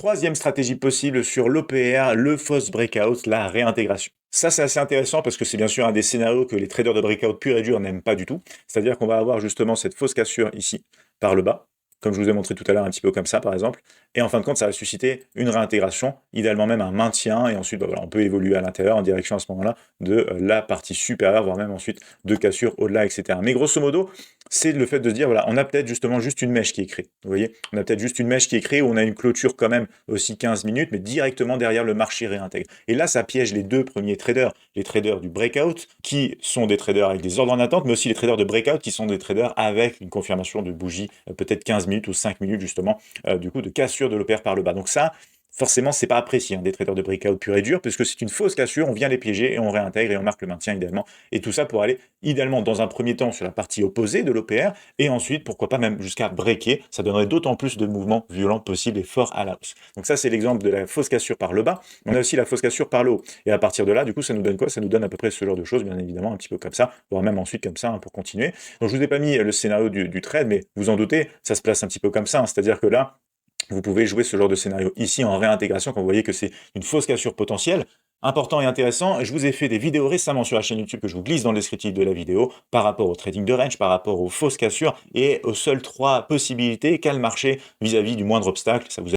Troisième stratégie possible sur l'OPR, le false breakout, la réintégration. Ça, c'est assez intéressant parce que c'est bien sûr un des scénarios que les traders de breakout pur et dur n'aiment pas du tout. C'est-à-dire qu'on va avoir justement cette fausse cassure ici, par le bas, comme je vous ai montré tout à l'heure, un petit peu comme ça, par exemple. Et en fin de compte, ça va susciter une réintégration, idéalement même un maintien, et ensuite, bah voilà, on peut évoluer à l'intérieur en direction à ce moment-là de la partie supérieure, voire même ensuite de cassure au-delà, etc. Mais grosso modo, c'est le fait de se dire, voilà, on a peut-être justement juste une mèche qui est créée. Vous voyez, on a peut-être juste une mèche qui est créée où on a une clôture quand même aussi 15 minutes, mais directement derrière le marché réintègre. Et là, ça piège les deux premiers traders, les traders du breakout, qui sont des traders avec des ordres en attente, mais aussi les traders de breakout, qui sont des traders avec une confirmation de bougie, peut-être 15 minutes ou 5 minutes justement, du coup, de cassure de l'OPR par le bas. Donc ça, forcément, c'est pas apprécié des traders de breakout pur et dur, puisque c'est une fausse cassure, on vient les piéger et on réintègre et on marque le maintien idéalement. Et tout ça pour aller idéalement dans un premier temps sur la partie opposée de l'OPR, et ensuite, pourquoi pas même jusqu'à breaker, ça donnerait d'autant plus de mouvements violents possibles et forts à la hausse. Donc ça, c'est l'exemple de la fausse cassure par le bas. On a aussi la fausse cassure par le haut. Et à partir de là, du coup, ça nous donne quoi? Ça nous donne à peu près ce genre de choses, bien évidemment, un petit peu comme ça, voire même ensuite comme ça, pour continuer. Donc je vous ai pas mis le scénario du trade, mais vous en doutez, ça se place un petit peu comme ça, c'est-à-dire que là, vous pouvez jouer ce genre de scénario ici en réintégration quand vous voyez que c'est une fausse cassure potentielle. Important et intéressant, je vous ai fait des vidéos récemment sur la chaîne YouTube que je vous glisse dans le descriptif de la vidéo par rapport au trading de range, par rapport aux fausses cassures et aux seules 3 possibilités qu'a le marché vis-à-vis du moindre obstacle. Ça vous